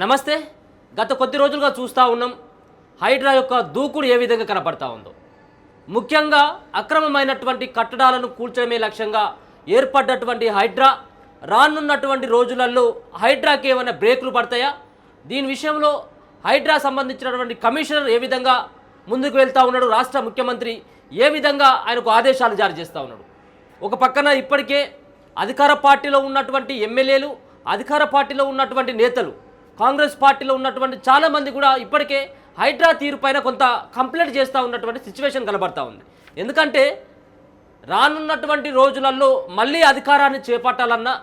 నమస్తే. గత కొద్ది రోజులుగా చూస్తూ ఉన్నాం హైడ్రా యొక్క దూకుడు ఏ విధంగా కనపడతా ఉందో. ముఖ్యంగా అక్రమమైనటువంటి కట్టడాలను కూల్చడమే లక్ష్యంగా ఏర్పడ్డటువంటి హైడ్రా రానున్నటువంటి రోజులలో హైడ్రాకి ఏమైనా బ్రేకులు పడతాయా? దీని విషయంలో హైడ్రా సంబంధించినటువంటి కమిషనర్ ఏ విధంగా ముందుకు వెళ్తూ ఉన్నాడు, రాష్ట్ర ముఖ్యమంత్రి ఏ విధంగా ఆయనకు ఆదేశాలు జారీ చేస్తూ ఉన్నాడు. ఒక పక్కన ఇప్పటికే అధికార పార్టీలో ఉన్నటువంటి ఎమ్మెల్యేలు, అధికార పార్టీలో ఉన్నటువంటి నేతలు, కాంగ్రెస్ పార్టీలో ఉన్నటువంటి చాలామంది కూడా ఇప్పటికే హైడ్రా తీరు పైన కొంత కంప్లైంట్ చేస్తూ ఉన్నటువంటి సిచ్యువేషన్ కనబడతా ఉంది. ఎందుకంటే రానున్నటువంటి రోజులలో మళ్ళీ అధికారాన్ని చేపట్టాలన్నా,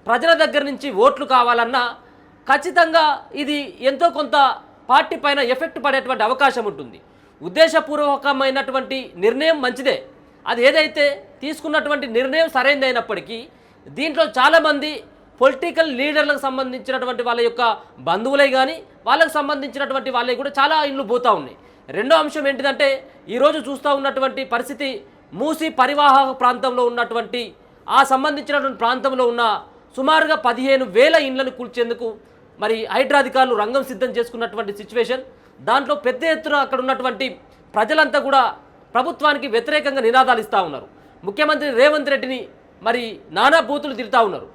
ప్రజల దగ్గర నుంచి ఓట్లు కావాలన్నా ఖచ్చితంగా ఇది ఎంతో కొంత పార్టీ పైన ఎఫెక్ట్ పడేటువంటి అవకాశం ఉంటుంది. ఉద్దేశపూర్వకమైనటువంటి నిర్ణయం మంచిదే, అది ఏదైతే తీసుకున్నటువంటి నిర్ణయం సరైనదైనప్పటికీ దీంట్లో చాలామంది పొలిటికల్ లీడర్లకు సంబంధించినటువంటి వాళ్ళ యొక్క బంధువులే కానీ వాళ్ళకు సంబంధించినటువంటి వాళ్ళే కూడా చాలా ఇళ్ళు పోతూ ఉన్నాయి. రెండో అంశం ఏంటిదంటే ఈరోజు చూస్తూ ఉన్నటువంటి పరిస్థితి మూసీ పరివాహక ప్రాంతంలో ఉన్నటువంటి ఆ సంబంధించినటువంటి ప్రాంతంలో ఉన్న సుమారుగా 15,000 ఇండ్లను కూల్చేందుకు మరి హైడ్రా అధికారులు రంగం సిద్ధం చేసుకున్నటువంటి సిచ్యువేషన్. దాంట్లో పెద్ద ఎత్తున అక్కడ ఉన్నటువంటి ప్రజలంతా కూడా ప్రభుత్వానికి వ్యతిరేకంగా నినాదాలు ఇస్తూ ఉన్నారు. ముఖ్యమంత్రి రేవంత్ రెడ్డిని మరి నానా బూతులు తిరుగుతూ ఉన్నారు.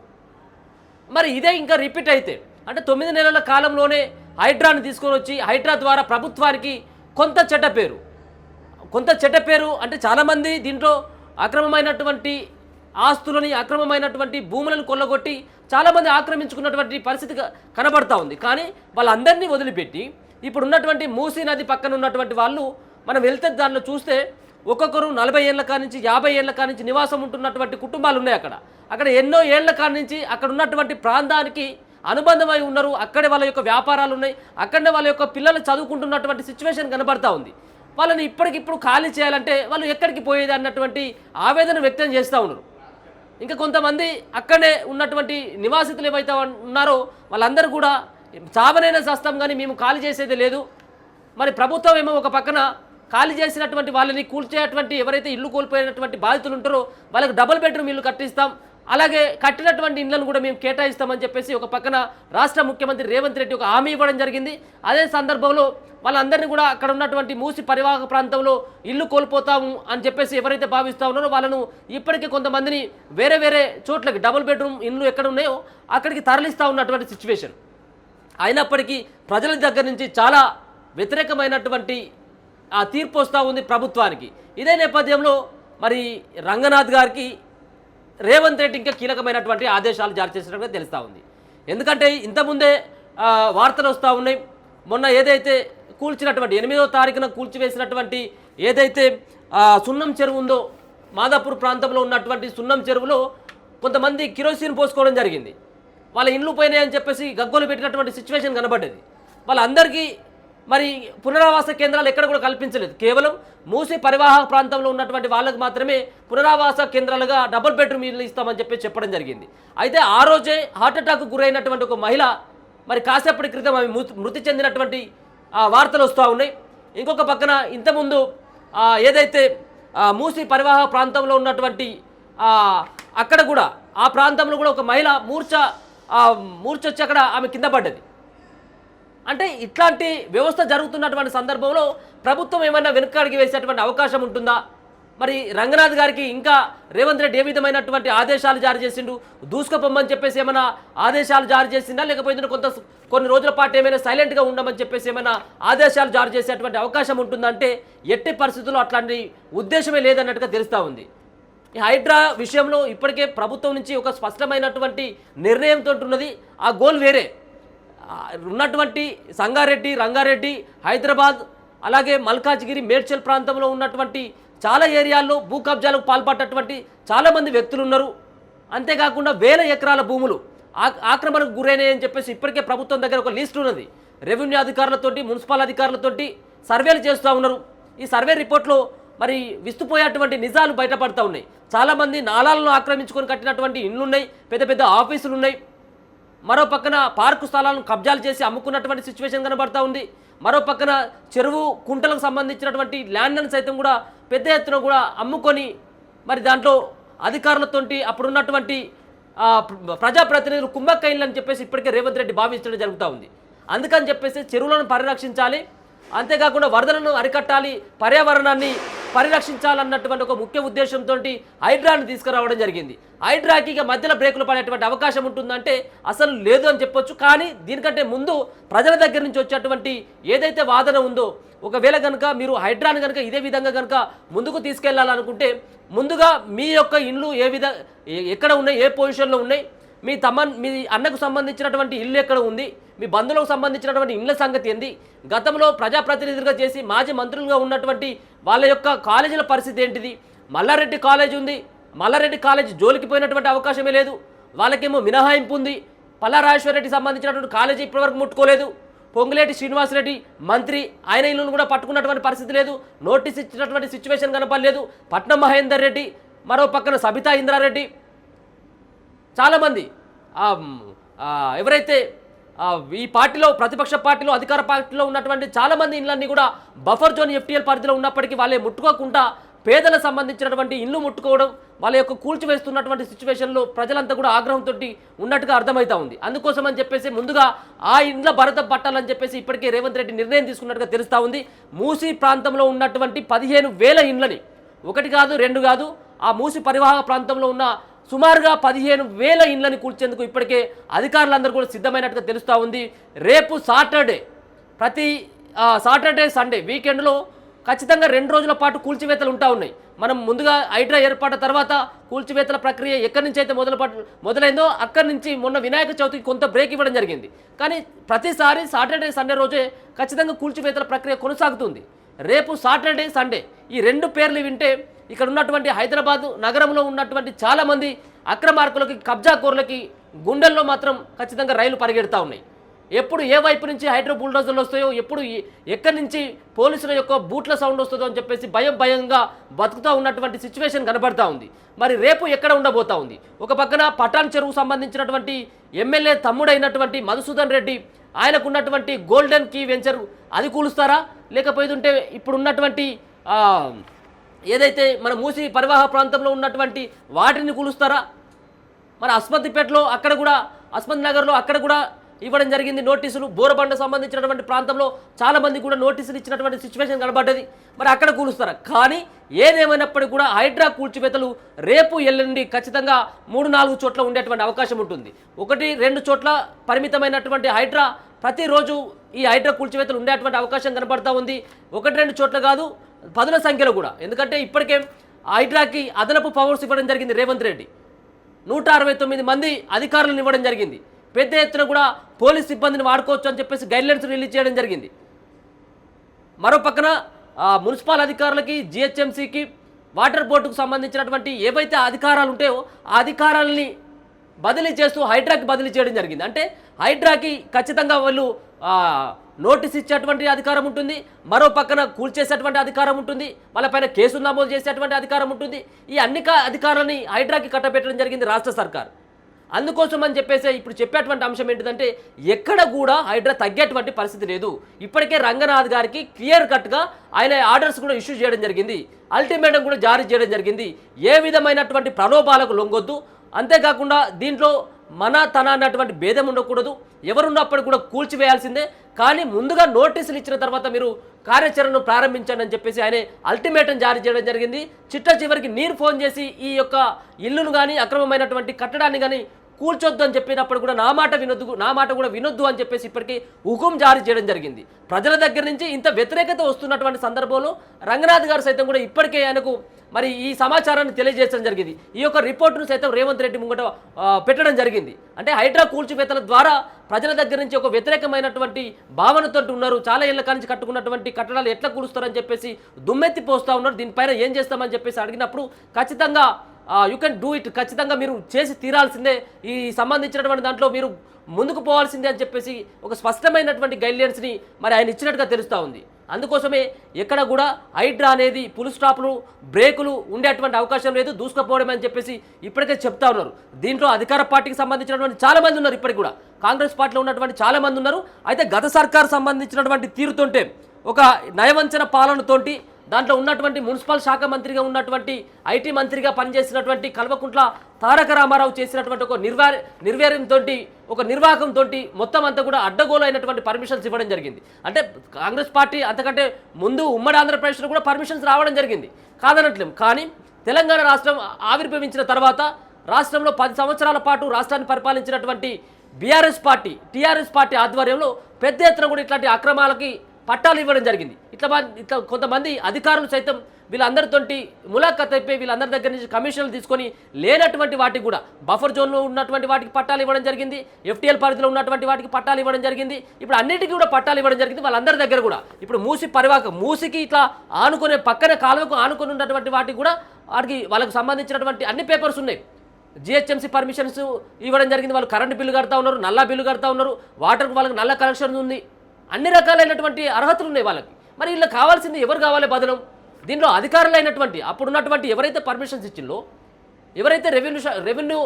మరి ఇదే ఇంకా రిపీట్ అయితే అంటే 9 నెలల కాలంలోనే హైడ్రాని తీసుకొని వచ్చి హైడ్రా ద్వారా ప్రభుత్వానికి కొంత చెడ్డ పేరు అంటే చాలామంది దీంట్లో అక్రమమైనటువంటి ఆస్తులని, అక్రమమైనటువంటి భూములను కొల్లగొట్టి చాలామంది ఆక్రమించుకున్నటువంటి పరిస్థితి కనబడతా ఉంది. కానీ వాళ్ళందరినీ వదిలిపెట్టి ఇప్పుడు ఉన్నటువంటి మూసీ నది పక్కన ఉన్నటువంటి వాళ్ళు మనం వెళ్తే దానిలో చూస్తే ఒక్కొక్కరు 40 ఏళ్ల కానించి 50 ఏళ్ల కానించి నివాసం ఉంటున్నటువంటి కుటుంబాలు ఉన్నాయి. అక్కడ ఎన్నో ఏళ్ల కానించి అక్కడ ఉన్నటువంటి ప్రాంతానికి అనుబంధమై ఉన్నారు. అక్కడే వాళ్ళ యొక్క వ్యాపారాలు ఉన్నాయి, అక్కడనే వాళ్ళ యొక్క పిల్లలు చదువుకుంటున్నటువంటి సిచ్యువేషన్ కనబడతా ఉంది. వాళ్ళని ఇప్పటికిప్పుడు ఖాళీ చేయాలంటే వాళ్ళు ఎక్కడికి పోయేది అన్నటువంటి ఆవేదన వ్యక్తం చేస్తూ ఉన్నారు. ఇంకా కొంతమంది అక్కడే ఉన్నటువంటి నివాసితులు ఏవైతే ఉన్నారో వాళ్ళందరూ కూడా చావనైనా చస్తాం కానీ మేము ఖాళీ చేసేది లేదు. మరి ప్రభుత్వం ఏమో ఒక పక్కన ఖాళీ చేసినటువంటి వాళ్ళని కూల్చేటువంటి ఎవరైతే ఇల్లు కోల్పోయినటువంటి బాధితులు ఉంటారో వాళ్ళకి డబుల్ బెడ్రూమ్ ఇల్లు కట్టిస్తాం, అలాగే కట్టినటువంటి ఇళ్లను కూడా మేము కేటాయిస్తామని చెప్పేసి ఒక పక్కన రాష్ట్ర ముఖ్యమంత్రి రేవంత్ రెడ్డి ఒక హామీ ఇవ్వడం జరిగింది. అదే సందర్భంలో వాళ్ళందరినీ కూడా అక్కడ ఉన్నటువంటి మూసి పరివాహక ప్రాంతంలో ఇల్లు కోల్పోతాము అని చెప్పేసి ఎవరైతే భావిస్తూ ఉన్నారో వాళ్ళను ఇప్పటికీ కొంతమందిని వేరే వేరే చోట్లకి డబుల్ బెడ్రూమ్ ఇల్లు ఎక్కడ ఉన్నాయో అక్కడికి తరలిస్తూ ఉన్నటువంటి సిచ్యువేషన్. అయినప్పటికీ ప్రజల దగ్గర నుంచి చాలా వ్యతిరేకమైనటువంటి ఆ తీర్పు వస్తూ ఉంది ప్రభుత్వానికి. ఇదే నేపథ్యంలో మరి రంగనాథ్ గారికి రేవంత్ రెడ్డి ఇంకా కీలకమైనటువంటి ఆదేశాలు జారీ చేసినట్టుగా తెలుస్తూ ఉంది. ఎందుకంటే ఇంతకుముందే వార్తలు వస్తూ ఉన్నాయి. మొన్న ఏదైతే కూల్చినటువంటి 8వ తారీఖున కూల్చివేసినటువంటి ఏదైతే సున్నం చెరువు ఉందో, మాదాపూర్ ప్రాంతంలో ఉన్నటువంటి సున్నం చెరువులో కొంతమంది కిరోసిన్ పోసుకోవడం జరిగింది. వాళ్ళ ఇండ్లు పోయినాయని చెప్పేసి గగ్గోలు పెట్టినటువంటి సిచ్యువేషన్ కనబడ్డది. వాళ్ళందరికీ మరి పునరావాస కేంద్రాలు ఎక్కడ కూడా కల్పించలేదు. కేవలం మూసి పరివాహక ప్రాంతంలో ఉన్నటువంటి వాళ్ళకు మాత్రమే పునరావాస కేంద్రాలుగా డబుల్ బెడ్రూమ్ ఇల్లు ఇస్తామని చెప్పి చెప్పడం జరిగింది. అయితే ఆ రోజే హార్ట్అటాక్ గురైనటువంటి ఒక మహిళ మరి కాసేపటి క్రితం ఆమె మృతి చెందినటువంటి వార్తలు వస్తూ ఉన్నాయి. ఇంకొక పక్కన ఇంతకుముందు ఏదైతే మూసి పరివాహక ప్రాంతంలో ఉన్నటువంటి అక్కడ కూడా ఆ ప్రాంతంలో కూడా ఒక మహిళ మూర్ఛ వచ్చి అక్కడ ఆమె కింద పడ్డది. అంటే ఇట్లాంటి వ్యవస్థ జరుగుతున్నటువంటి సందర్భంలో ప్రభుత్వం ఏమైనా వెనుకడికి వేసేటువంటి అవకాశం ఉంటుందా? మరి రంగనాథ్ గారికి ఇంకా రేవంత్ రెడ్డి ఏ విధమైనటువంటి ఆదేశాలు జారీ చేసిండు? దూసుకుపోమని చెప్పేసి ఏమైనా ఆదేశాలు జారీ చేసిందా, లేకపోతే కొన్ని రోజుల పాటు ఏమైనా సైలెంట్గా ఉండమని చెప్పేసి ఏమైనా ఆదేశాలు జారీ చేసేటువంటి అవకాశం ఉంటుందంటే ఎట్టి పరిస్థితుల్లో అట్లాంటి ఉద్దేశమే లేదన్నట్టుగా తెలుస్తూ ఉంది. ఈ హైడ్రా విషయంలో ఇప్పటికే ప్రభుత్వం నుంచి ఒక స్పష్టమైనటువంటి నిర్ణయంతో ఉన్నది. ఆ గోల్ వేరే ఉన్నటువంటి సంగారెడ్డి, రంగారెడ్డి, హైదరాబాద్, అలాగే మల్కాజ్గిరి, మేడ్చల్ ప్రాంతంలో ఉన్నటువంటి చాలా ఏరియాల్లో భూ కబ్జాలకు పాల్పడ్డటువంటి చాలామంది వ్యక్తులు ఉన్నారు. అంతేకాకుండా వేల ఎకరాల భూములు ఆక్రమణకు గురైనాయని చెప్పేసి ఇప్పటికే ప్రభుత్వం దగ్గర ఒక లిస్ట్ ఉన్నది. రెవెన్యూ అధికారులతోటి, మున్సిపల్ అధికారులతోటి సర్వేలు చేస్తూ ఉన్నారు. ఈ సర్వే రిపోర్ట్లో మరి విస్తుపోయేటువంటి నిజాలు బయటపడుతూ ఉన్నాయి. చాలామంది నాలాలను ఆక్రమించుకొని కట్టినటువంటి ఇండ్లు ఉన్నాయి, పెద్ద పెద్ద ఆఫీసులు ఉన్నాయి. మరో పక్కన పార్కు స్థలాలను కబ్జాలు చేసి అమ్ముకున్నటువంటి సిచ్యువేషన్ కనబడతా ఉంది. మరో పక్కన చెరువు కుంటలకు సంబంధించినటువంటి ల్యాండ్లను సైతం కూడా పెద్ద ఎత్తున కూడా అమ్ముకొని మరి దాంట్లో అధికారులతోటి అప్పుడున్నటువంటి ప్రజాప్రతినిధులు కుంభక్కైన్లని చెప్పేసి ఇప్పటికే రేవంత్ రెడ్డి భావించడం జరుగుతూ ఉంది. అందుకని చెప్పేసి చెరువులను పరిరక్షించాలి, అంతేకాకుండా వరదలను అరికట్టాలి, పర్యావరణాన్ని పరిరక్షించాలన్నటువంటి ఒక ముఖ్య ఉద్దేశంతో హైడ్రాను తీసుకురావడం జరిగింది. హైడ్రాకి ఇక మధ్యలో బ్రేకులు పడేటువంటి అవకాశం ఉంటుందంటే అసలు లేదు అని చెప్పొచ్చు. కానీ దీనికంటే ముందు ప్రజల దగ్గర నుంచి వచ్చేటువంటి ఏదైతే వాదన ఉందో, ఒకవేళ కనుక మీరు హైడ్రాను కనుక ఇదే విధంగా కనుక ముందుకు తీసుకెళ్లాలనుకుంటే ముందుగా మీ యొక్క ఇండ్లు ఎక్కడ ఉన్నాయి, ఏ పొజిషన్లో ఉన్నాయి, మీ అన్నకు సంబంధించినటువంటి ఇల్లు ఎక్కడ ఉంది, మీ బంధువులకు సంబంధించినటువంటి ఇళ్ళ సంగతి ఏంది, గతంలో ప్రజాప్రతినిధులుగా చేసి మాజీ మంత్రులుగా ఉన్నటువంటి వాళ్ళ యొక్క కాలేజీల పరిస్థితి ఏంటిది, మల్లారెడ్డి కాలేజ్ ఉంది, మల్లారెడ్డి కాలేజ్ జోలికి పోయినటువంటి అవకాశమే లేదు, వాళ్ళకేమో మినహాయింపు ఉంది, పల్లారాజేశ్వరరెడ్డికి సంబంధించినటువంటి కాలేజీ ఇప్పటివరకు ముట్టుకోలేదు, పొంగులేటి శ్రీనివాసరెడ్డి మంత్రి ఆయన ఇల్లును కూడా పట్టుకున్నటువంటి పరిస్థితి లేదు, నోటీస్ ఇచ్చినటువంటి సిచ్యువేషన్ కనపడలేదు, పట్నం మహేందర్ రెడ్డి, మరో పక్కన సబితా ఇంద్రారెడ్డి, చాలామంది ఎవరైతే ఈ పార్టీలో ప్రతిపక్ష పార్టీలో అధికార పార్టీలో ఉన్నటువంటి చాలామంది ఇళ్ళన్నీ కూడా బఫర్ జోన్ ఎఫ్టీఎల్ పరిధిలో ఉన్నప్పటికీ వాళ్ళే ముట్టుకోకుండా పేదలకు సంబంధించినటువంటి ఇల్లు ముట్టుకోవడం, వాళ్ళ యొక్క కూల్చివేస్తున్నటువంటి సిచ్యువేషన్లో ప్రజలంతా కూడా ఆగ్రహంతో ఉన్నట్టుగా అర్థమవుతా ఉంది. అందుకోసం అని చెప్పేసి ముందుగా ఆ ఇండ్ల భరతం పట్టాలని చెప్పేసి ఇప్పటికే రేవంత్ రెడ్డి నిర్ణయం తీసుకున్నట్టుగా తెలుస్తూ ఉంది. మూసీ ప్రాంతంలో ఉన్నటువంటి 15,000 ఇండ్లని, ఒకటి కాదు రెండు కాదు, ఆ మూసీ పరివాహక ప్రాంతంలో ఉన్న సుమారుగా 15,000 ఇండ్లని కూల్చేందుకు ఇప్పటికే అధికారులందరూ కూడా సిద్ధమైనట్టుగా తెలుస్తూ ఉంది. రేపు ప్రతి సాటర్డే సండే వీకెండ్లో ఖచ్చితంగా 2 రోజుల పాటు కూల్చివేతలు ఉంటా ఉన్నాయి. మనం ముందుగా హైడ్రా ఏర్పాటు తర్వాత కూల్చివేతల ప్రక్రియ ఎక్కడి నుంచి అయితే మొదలైందో అక్కడి నుంచి మొన్న వినాయక చవితికి కొంత బ్రేక్ ఇవ్వడం జరిగింది. కానీ ప్రతిసారి సాటర్డే సండే రోజే ఖచ్చితంగా కూల్చివేతల ప్రక్రియ కొనసాగుతుంది. రేపు సాటర్డే సండే ఈ 2 పేర్లు వింటే ఇక్కడ ఉన్నటువంటి హైదరాబాద్ నగరంలో ఉన్నటువంటి చాలామంది అక్రమార్కులకి, కబ్జాకోర్లకి గుండెల్లో మాత్రం ఖచ్చితంగా రైలు పరిగెడతా ఉన్నాయి. ఎప్పుడు ఏ వైపు నుంచి హైడ్రో బుల్డోజర్లు వస్తాయో, ఎప్పుడు ఎక్కడి నుంచి పోలీసుల యొక్క బూట్ల సౌండ్ వస్తుందో అని చెప్పేసి భయంగా బతుకుతూ ఉన్నటువంటి సిచ్యువేషన్ కనబడతా ఉంది. మరి రేపు ఎక్కడ ఉండబోతా ఉంది? ఒక పక్కన పటాన్ చెరువుకు సంబంధించినటువంటి ఎమ్మెల్యే తమ్ముడైనటువంటి మధుసూదన్ రెడ్డి, ఆయనకున్నటువంటి గోల్డెన్ కీ వెంచర్ అది కూలుస్తారా, లేకపోతే ఇప్పుడున్నటువంటి ఏదైతే మన మూసి పరివాహ ప్రాంతంలో ఉన్నటువంటి వాటిని కూలుస్తారా? మన అస్మతిపేటలో అక్కడ కూడా, అస్మత్ నగర్లో అక్కడ కూడా ఇవ్వడం జరిగింది నోటీసులు. బోరబండ సంబంధించినటువంటి ప్రాంతంలో చాలామంది కూడా నోటీసులు ఇచ్చినటువంటి సిచ్యువేషన్ కనబడ్డది. మరి అక్కడ కూలుస్తారా? కానీ ఏదేమైనప్పటికీ కూడా హైడ్రా కూల్చివేతలు రేపు ఎల్లుండి ఖచ్చితంగా 3-4 చోట్ల ఉండేటువంటి అవకాశం ఉంటుంది. 1-2 చోట్ల పరిమితమైనటువంటి హైడ్రా ప్రతిరోజు ఈ హైడ్రా కూల్చివేతలు ఉండేటువంటి అవకాశం కనబడతా ఉంది. 1-2 చోట్ల కాదు, పదుల సంఖ్యలో కూడా. ఎందుకంటే ఇప్పటికే హైడ్రాకి అదనపు పవర్స్ ఇవ్వడం జరిగింది రేవంత్ రెడ్డి. 169 మంది అధికారులను ఇవ్వడం జరిగింది. పెద్ద ఎత్తున కూడా పోలీస్ సిబ్బందిని వాడుకోవచ్చు అని చెప్పేసి గైడ్లైన్స్ రిలీజ్ చేయడం జరిగింది. మరో పక్కన మున్సిపల్ అధికారులకి, జిహెచ్ఎంసీకి, వాటర్ బోర్డుకు సంబంధించినటువంటి ఏవైతే అధికారాలు ఉంటాయో ఆ అధికారాలని బదిలీ చేస్తూ హైడ్రాకి బదిలీ చేయడం జరిగింది. అంటే హైడ్రాకి ఖచ్చితంగా వాళ్ళు నోటీస్ ఇచ్చేటువంటి అధికారం ఉంటుంది, మరో పక్కన కూల్చేసేటువంటి అధికారం ఉంటుంది, వాళ్ళపైన కేసులు నమోదు చేసేటువంటి అధికారం ఉంటుంది. ఈ అన్ని అధికారాలని హైడ్రాకి కట్టబెట్టడం జరిగింది రాష్ట్ర సర్కార్. అందుకోసం అని చెప్పేసి ఇప్పుడు చెప్పేటువంటి అంశం ఏంటిదంటే ఎక్కడ కూడా హైడ్రా తగ్గేటువంటి పరిస్థితి లేదు. ఇప్పటికే రంగనాథ్ గారికి క్లియర్ కట్గా ఆయన ఆర్డర్స్ కూడా ఇష్యూ చేయడం జరిగింది, అల్టిమేటం కూడా జారీ చేయడం జరిగింది. ఏ విధమైనటువంటి ప్రలోభాలకు లొంగొద్దు, అంతేకాకుండా దీంట్లో తన అన్నటువంటి భేదం ఉండకూడదు, ఎవరున్నప్పుడు కూడా కూల్చివేయాల్సిందే. కానీ ముందుగా నోటీసులు ఇచ్చిన తర్వాత మీరు కార్యాచరణను ప్రారంభించండి అని చెప్పేసి ఆయన అల్టిమేటం జారీ చేయడం జరిగింది. చివరికి నేను ఫోన్ చేసి ఈ యొక్క ఇల్లును కానీ అక్రమమైనటువంటి కట్టడాన్ని కానీ కూల్చొద్దు అని చెప్పినప్పుడు కూడా నా మాట కూడా వినొద్దు అని చెప్పేసి ఇప్పటికీ హుకుం జారీ చేయడం జరిగింది. ప్రజల దగ్గర నుంచి ఇంత వ్యతిరేకత వస్తున్నటువంటి సందర్భంలో రంగనాథ్ గారు సైతం కూడా ఇప్పటికే ఆయనకు మరి ఈ సమాచారాన్ని తెలియజేయడం జరిగింది. ఈ యొక్క రిపోర్టును సైతం రేవంత్ రెడ్డి ముంగట పెట్టడం జరిగింది. అంటే హైడ్రా కూల్చివేతల ద్వారా ప్రజల దగ్గర నుంచి ఒక వ్యతిరేకమైనటువంటి భావనతో ఉన్నారు. చాలా ఏళ్ల కానించి కట్టుకున్నటువంటి కట్టడాలు ఎట్లా కూలుస్తారని చెప్పేసి దుమ్మెత్తి పోస్తూ ఉన్నారు. దీనిపైన ఏం చేస్తామని చెప్పేసి అడిగినప్పుడు ఖచ్చితంగా యూ కెన్ డూ ఇట్, ఖచ్చితంగా మీరు చేసి తీరాల్సిందే, ఈ సంబంధించినటువంటి దాంట్లో మీరు ముందుకు పోవాల్సిందే అని చెప్పేసి ఒక స్పష్టమైనటువంటి గైడ్లైన్స్ని మరి ఆయన ఇచ్చినట్టుగా తెలుస్తూ ఉంది. అందుకోసమే ఎక్కడ కూడా హైడ్రా అనేది పుల్ స్టాప్లు, బ్రేకులు ఉండేటువంటి అవకాశం లేదు, దూసుకుపోవడం అని చెప్పేసి ఇప్పటికే చెప్తా ఉన్నారు. దీంట్లో అధికార పార్టీకి సంబంధించినటువంటి చాలామంది ఉన్నారు, ఇప్పటికి కూడా కాంగ్రెస్ పార్టీలో ఉన్నటువంటి చాలామంది ఉన్నారు. అయితే గత సర్కారు సంబంధించినటువంటి తీరుతుంటే ఒక నయవంచన పాలనతోటి దాంట్లో ఉన్నటువంటి మున్సిపల్ శాఖ మంత్రిగా ఉన్నటువంటి ఐటీ మంత్రిగా పనిచేసినటువంటి కల్వకుంట్ల తారక రామారావు చేసినటువంటి ఒక నిర్వీర్యంతో ఒక నిర్వాహకంతో మొత్తం అంతా కూడా అడ్డగోలు అయినటువంటి పర్మిషన్స్ ఇవ్వడం జరిగింది. అంటే కాంగ్రెస్ పార్టీ అంతకంటే ముందు ఉమ్మడి ఆంధ్రప్రదేశ్లో కూడా పర్మిషన్స్ రావడం జరిగింది, కాదనట్లేం. కానీ తెలంగాణ రాష్ట్రం ఆవిర్భవించిన తర్వాత రాష్ట్రంలో 10 సంవత్సరాల పాటు రాష్ట్రాన్ని పరిపాలించినటువంటి టీఆర్ఎస్ పార్టీ ఆధ్వర్యంలో పెద్ద ఎత్తున కూడా ఇట్లాంటి అక్రమాలకి పట్టాలు ఇవ్వడం జరిగింది. ఇట్లా కొంతమంది అధికారులు సైతం వీళ్ళందరితోటి ములాఖత్ అయిపోయి వీళ్ళందరి దగ్గర నుంచి కమిషన్లు తీసుకొని లేనటువంటి వాటికి కూడా బఫర్ జోన్లో ఉన్నటువంటి వాటికి పట్టాలు ఇవ్వడం జరిగింది, FTL పరిధిలో ఉన్నటువంటి వాటికి పట్టాలు ఇవ్వడం జరిగింది. ఇప్పుడు అన్నిటికీ కూడా పట్టాలు ఇవ్వడం జరిగింది. వాళ్ళందరి దగ్గర కూడా ఇప్పుడు మూసికి ఇట్లా ఆనుకునే పక్కన కాలువకు ఆనుకొని ఉన్నటువంటి వాటికి కూడా వాళ్ళకి సంబంధించినటువంటి అన్ని పేపర్స్ ఉన్నాయి. GHMC పర్మిషన్స్ ఇవ్వడం జరిగింది. వాళ్ళు కరెంటు బిల్లు కడతా ఉన్నారు, నల్లా బిల్లు కడతా ఉన్నారు, వాటర్కి వాళ్ళకి నల్ల కనెక్షన్ ఉంది, అన్ని రకాలైనటువంటి అర్హతలు ఉన్నాయి వాళ్ళకి. మరి వీళ్ళకి కావాల్సింది ఎవరు కావాలి బదనం? దీనిలో అధికారులైనటువంటి అప్పుడున్నటువంటి ఎవరైతే పర్మిషన్స్ ఇచ్చిందో, ఎవరైతే రెవెన్యూ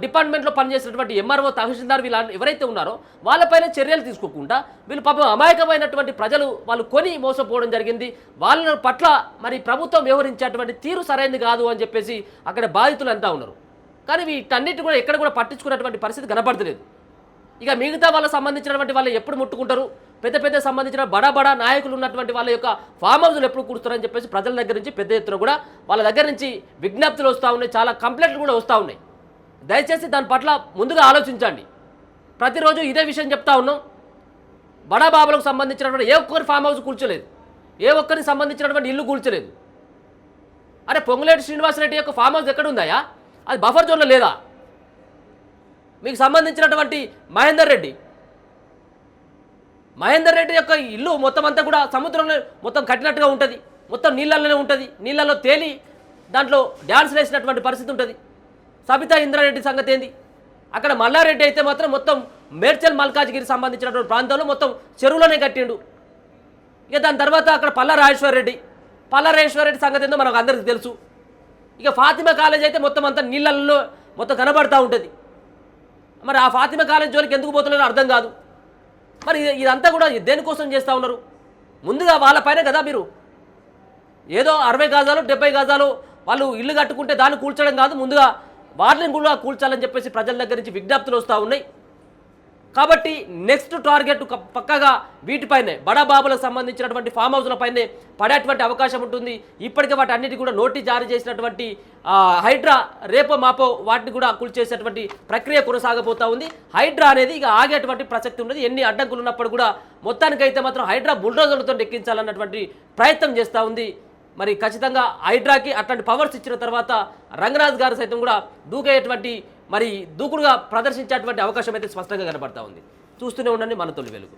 డిపార్ట్మెంట్లో పనిచేసినటువంటి MRO తహసీల్దార్ వీళ్ళు ఎవరైతే ఉన్నారో వాళ్ళపైన చర్యలు తీసుకోకుండా వీళ్ళు పాపం అమాయకమైనటువంటి ప్రజలు వాళ్ళు కొని మోసపోవడం జరిగింది. వాళ్ళ పట్ల మరి ప్రభుత్వం వ్యవహరించేటువంటి తీరు సరైనది కాదు అని చెప్పేసి అక్కడ బాధితులు అంటా ఉన్నారు. కానీ వీటన్నిటి కూడా ఎక్కడ కూడా పట్టించుకున్నటువంటి పరిస్థితి కనపడతలేదు. ఇక మిగతా వాళ్ళకి సంబంధించినటువంటి వాళ్ళు ఎప్పుడు ముట్టుకుంటారు, పెద్ద సంబంధించిన బడా నాయకులు ఉన్నటువంటి వాళ్ళ యొక్క ఫామ్ హౌస్లు ఎప్పుడు కూర్చుతారని చెప్పేసి ప్రజల దగ్గర నుంచి పెద్ద ఎత్తున కూడా వాళ్ళ దగ్గర నుంచి విజ్ఞప్తులు వస్తూ ఉన్నాయి, చాలా కంప్లైంట్లు కూడా వస్తూ ఉన్నాయి. దయచేసి దాని పట్ల ముందుగా ఆలోచించండి. ప్రతిరోజు ఇదే విషయం చెప్తా ఉన్నాం. బడా బాబులకు సంబంధించినటువంటి ఏ ఒక్కరి ఫామ్ హౌస్ కూల్చలేదు, ఏ ఒక్కరికి సంబంధించినటువంటి ఇల్లు కూల్చలేదు. అరే పొంగులేటి శ్రీనివాసరెడ్డి యొక్క ఫామ్ హౌస్ ఎక్కడ ఉందాయా? అది బఫర్ జోన్లో లేదా? మీకు సంబంధించినటువంటి మహేందర్ రెడ్డి యొక్క ఇల్లు మొత్తం అంతా కూడా సముద్రంలో మొత్తం కట్టినట్టుగా ఉంటుంది, మొత్తం నీళ్ళల్లోనే ఉంటుంది, నీళ్ళల్లో తేలి దాంట్లో డ్యాన్స్ వేసినటువంటి పరిస్థితి ఉంటుంది. సబితా ఇంద్రారెడ్డి సంగతి ఏంది? అక్కడ మల్లారెడ్డి అయితే మాత్రం మొత్తం మేడ్చల్ మల్కాజ్గిరి సంబంధించినటువంటి ప్రాంతంలో మొత్తం చెరువులోనే కట్టిండు. ఇక దాని తర్వాత అక్కడ పల్లారాజేశ్వర రెడ్డి సంగతి ఏందో మనకు అందరికీ తెలుసు. ఇక ఫాతిమా కాలేజ్ అయితే మొత్తం అంతా నీళ్ళల్లో మొత్తం కనబడతా ఉంటుంది. మరి ఆ ఫాతిమా కాలేజ్ జోలికి ఎందుకు పోతున్నారో అర్థం కాదు. మరి ఇదంతా కూడా దేనికోసం చేస్తూ ఉన్నారు? ముందుగా వాళ్ళపైన కదా మీరు ఏదో 60 గజాలు 70 గజాలు వాళ్ళు ఇల్లు కట్టుకుంటే దాన్ని కూల్చడం కాదు, ముందుగా వాటిని కూడా కూల్చాలని చెప్పేసి ప్రజల దగ్గర నుంచి విజ్ఞప్తులు వస్తూ ఉన్నాయి. కాబట్టి నెక్స్ట్ టార్గెట్ పక్కగా వీటిపైనే బడా బాబులకు సంబంధించినటువంటి ఫామ్ హౌస్లపైనే పడేటువంటి అవకాశం ఉంటుంది. ఇప్పటికే వాటి అన్నిటి కూడా నోటీస్ జారీ చేసినటువంటి హైడ్రా రేపో మాపో వాటిని కూడా కూల్చేసేటువంటి ప్రక్రియ కొనసాగబోతూ ఉంది. హైడ్రా అనేది ఇక ఆగేటువంటి ప్రసక్తి ఉన్నది. ఎన్ని అడ్డంకులు ఉన్నప్పుడు కూడా మొత్తానికైతే మాత్రం హైడ్రా బుల్డోజర్లతో ఎక్కించాలన్నటువంటి ప్రయత్నం చేస్తూ ఉంది. మరి ఖచ్చితంగా హైడ్రాకి అట్లాంటి పవర్స్ ఇచ్చిన తర్వాత రంగనాథ్ గారు సైతం కూడా దూకేటువంటి మరి దూకుడుగా ప్రదర్శించేటువంటి అవకాశం అయితే స్పష్టంగా కనబడతా ఉంది. చూస్తూనే ఉండండి మన తొలి వెలుగు.